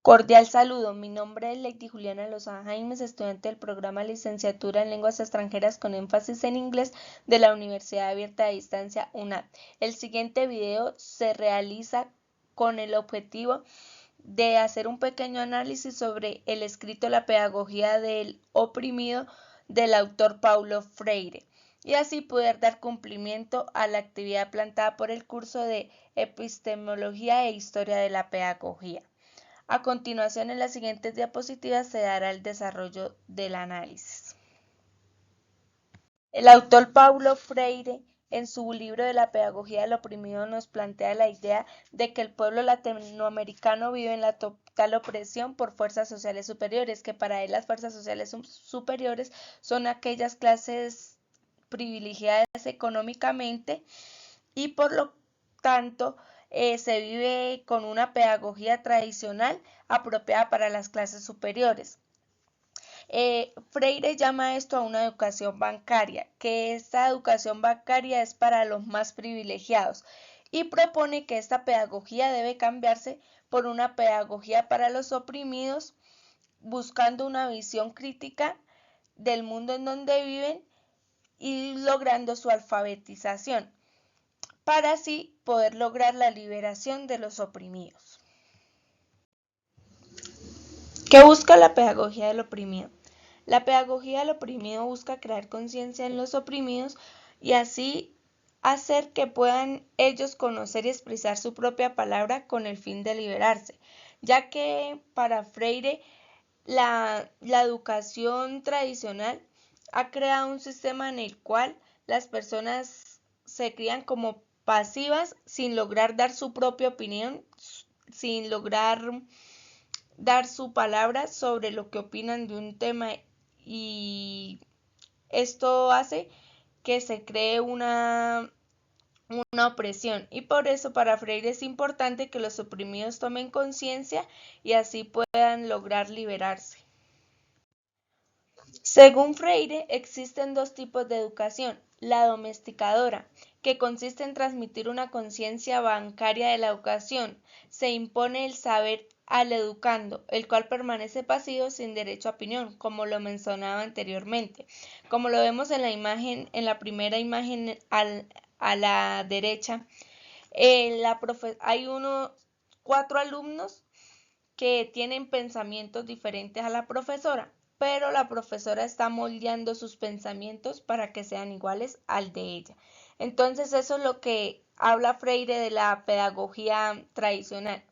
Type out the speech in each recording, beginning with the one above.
Cordial saludo, mi nombre es Lady Juliana Lozada Jaimes, estudiante del programa Licenciatura en Lenguas Extranjeras con énfasis en inglés de la Universidad Abierta de Distancia UNAD. El siguiente video se realiza con el objetivo de hacer un pequeño análisis sobre el escrito La pedagogía del oprimido del autor Paulo Freire y así poder dar cumplimiento a la actividad planteada por el curso de Epistemología e Historia de la Pedagogía. A continuación, en las siguientes diapositivas se dará el desarrollo del análisis. El autor Paulo Freire, en su libro de la pedagogía del oprimido, nos plantea la idea de que el pueblo latinoamericano vive en la total opresión por fuerzas sociales superiores, que para él las fuerzas sociales superiores son aquellas clases privilegiadas económicamente y por lo tanto se vive con una pedagogía tradicional apropiada para las clases superiores. Freire llama esto a una educación bancaria, que esta educación bancaria es para los más privilegiados y propone que esta pedagogía debe cambiarse por una pedagogía para los oprimidos, buscando una visión crítica del mundo en donde viven y logrando su alfabetización, para así poder lograr la liberación de los oprimidos. ¿Qué busca la pedagogía del oprimido? La pedagogía del oprimido busca crear conciencia en los oprimidos y así hacer que puedan ellos conocer y expresar su propia palabra con el fin de liberarse, ya que para Freire la educación tradicional ha creado un sistema en el cual las personas se crían como pasivas sin lograr dar su propia opinión, sin lograr dar su palabra sobre lo que opinan de un tema, y esto hace que se cree una opresión, y por eso para Freire es importante que los oprimidos tomen conciencia y así puedan lograr liberarse. Según Freire, existen dos tipos de educación: la domesticadora, que consiste en transmitir una conciencia bancaria de la educación. Se impone el saber al educando, el cual permanece pasivo sin derecho a opinión, como lo mencionaba anteriormente. Como lo vemos en la imagen, en la primera imagen a la derecha, hay 4 alumnos que tienen pensamientos diferentes a la profesora, pero la profesora está moldeando sus pensamientos para que sean iguales al de ella. Entonces eso es lo que habla Freire de la pedagogía tradicional.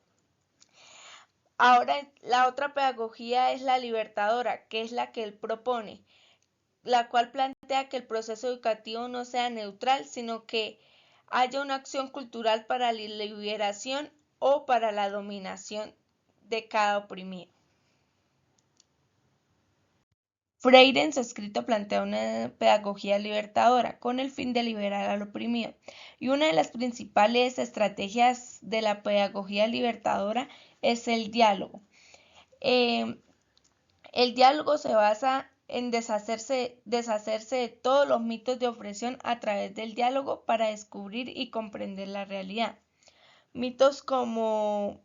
Ahora la otra pedagogía es la libertadora, que es la que él propone, la cual plantea que el proceso educativo no sea neutral, sino que haya una acción cultural para la liberación o para la dominación de cada oprimido. Freire en su escrito plantea una pedagogía libertadora con el fin de liberar al oprimido, y una de las principales estrategias de la pedagogía libertadora es el diálogo. El diálogo se basa en deshacerse de todos los mitos de opresión a través del diálogo para descubrir y comprender la realidad. Mitos como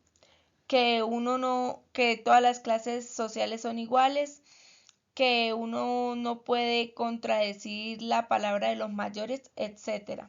que que todas las clases sociales son iguales, que uno no puede contradecir la palabra de los mayores, etc.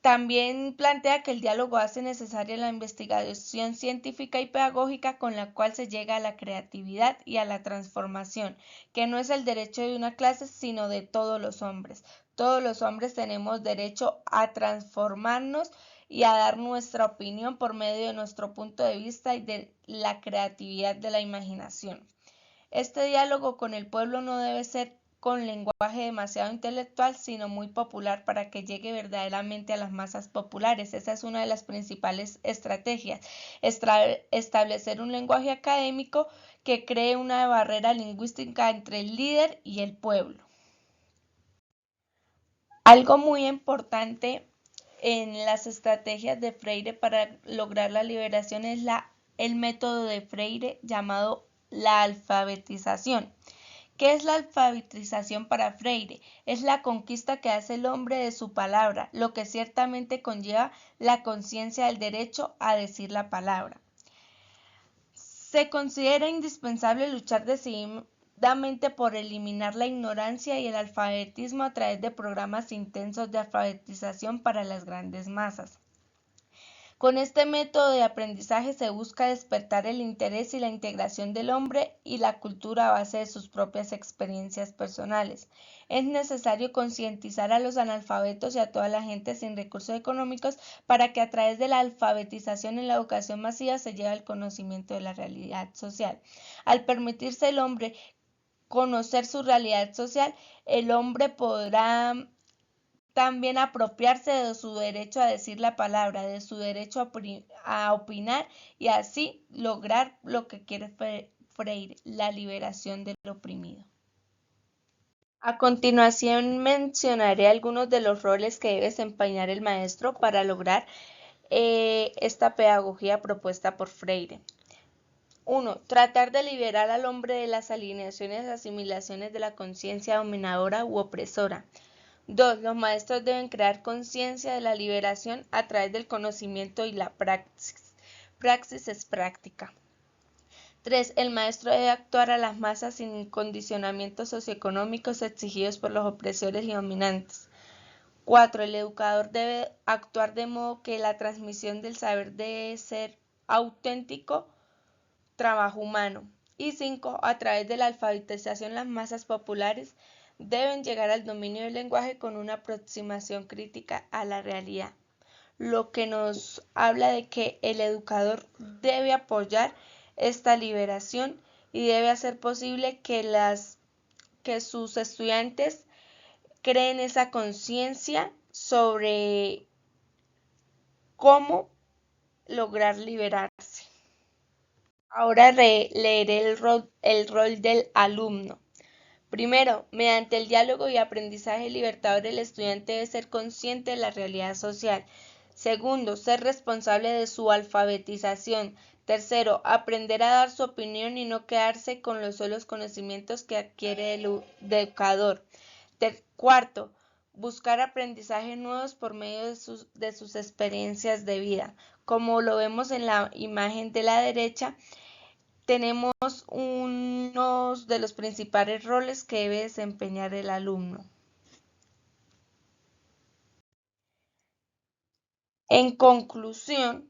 También plantea que el diálogo hace necesaria la investigación científica y pedagógica con la cual se llega a la creatividad y a la transformación, que no es el derecho de una clase, sino de todos los hombres. Todos los hombres tenemos derecho a transformarnos y a dar nuestra opinión por medio de nuestro punto de vista y de la creatividad de la imaginación. Este diálogo con el pueblo no debe ser con lenguaje demasiado intelectual, sino muy popular para que llegue verdaderamente a las masas populares. Esa es una de las principales estrategias: establecer un lenguaje académico que cree una barrera lingüística entre el líder y el pueblo. Algo muy importante en las estrategias de Freire para lograr la liberación es el método de Freire llamado la alfabetización. ¿Qué es la alfabetización para Freire? Es la conquista que hace el hombre de su palabra, lo que ciertamente conlleva la conciencia del derecho a decir la palabra. Se considera indispensable luchar decididamente por eliminar la ignorancia y el alfabetismo a través de programas intensos de alfabetización para las grandes masas. Con este método de aprendizaje se busca despertar el interés y la integración del hombre y la cultura a base de sus propias experiencias personales. Es necesario concientizar a los analfabetos y a toda la gente sin recursos económicos para que a través de la alfabetización en la educación masiva se lleve al conocimiento de la realidad social. Al permitirse el hombre conocer su realidad social, el hombre podrá también apropiarse de su derecho a decir la palabra, de su derecho a opinar y así lograr lo que quiere Freire, la liberación del oprimido. A continuación mencionaré algunos de los roles que debe desempeñar el maestro para lograr esta pedagogía propuesta por Freire. 1. Tratar de liberar al hombre de las alineaciones y asimilaciones de la conciencia dominadora u opresora. 2. Los maestros deben crear conciencia de la liberación a través del conocimiento y la praxis. Praxis es práctica. 3. El maestro debe actuar a las masas sin condicionamientos socioeconómicos exigidos por los opresores y dominantes. 4. El educador debe actuar de modo que la transmisión del saber debe ser auténtico trabajo humano. Y 5. A través de la alfabetización las masas populares deben llegar al dominio del lenguaje con una aproximación crítica a la realidad, lo que nos habla de que el educador debe apoyar esta liberación y debe hacer posible que sus estudiantes creen esa conciencia sobre cómo lograr liberarse. Ahora leeré el rol del alumno. Primero, mediante el diálogo y aprendizaje libertador, el estudiante debe ser consciente de la realidad social. Segundo, ser responsable de su alfabetización. Tercero, aprender a dar su opinión y no quedarse con los solos conocimientos que adquiere el educador. Cuarto, buscar aprendizajes nuevos por medio de sus experiencias de vida. Como lo vemos en la imagen de la derecha, tenemos unos de los principales roles que debe desempeñar el alumno. En conclusión,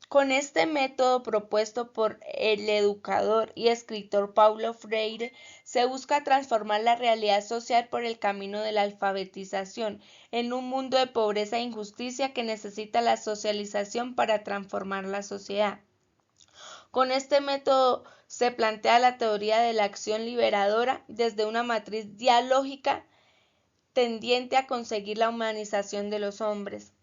con este método propuesto por el educador y escritor Paulo Freire, se busca transformar la realidad social por el camino de la alfabetización en un mundo de pobreza e injusticia que necesita la socialización para transformar la sociedad. Con este método se plantea la teoría de la acción liberadora desde una matriz dialógica tendiente a conseguir la humanización de los hombres.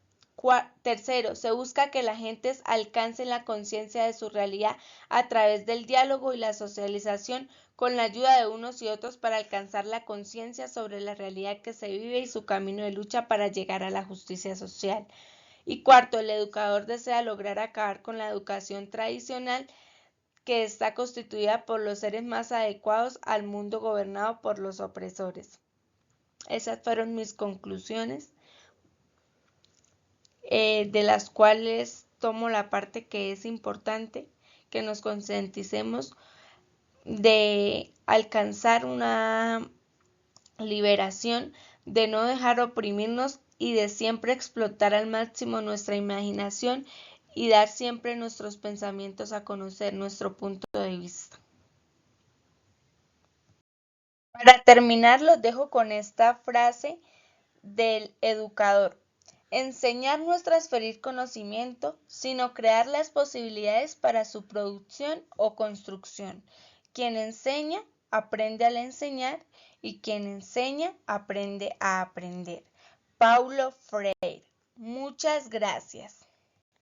Tercero, se busca que las gentes alcancen la conciencia de su realidad a través del diálogo y la socialización con la ayuda de unos y otros para alcanzar la conciencia sobre la realidad que se vive y su camino de lucha para llegar a la justicia social. Y cuarto, el educador desea lograr acabar con la educación tradicional que está constituida por los seres más adecuados al mundo gobernado por los opresores. Esas fueron mis conclusiones, de las cuales tomo la parte que es importante, que nos concienticemos de alcanzar una liberación, de no dejar oprimirnos y de siempre explotar al máximo nuestra imaginación y dar siempre nuestros pensamientos a conocer, nuestro punto de vista. Para terminar, los dejo con esta frase del educador. Enseñar no es transferir conocimiento, sino crear las posibilidades para su producción o construcción. Quien enseña, aprende al enseñar y quien enseña, aprende a aprender. Paulo Freire. Muchas gracias.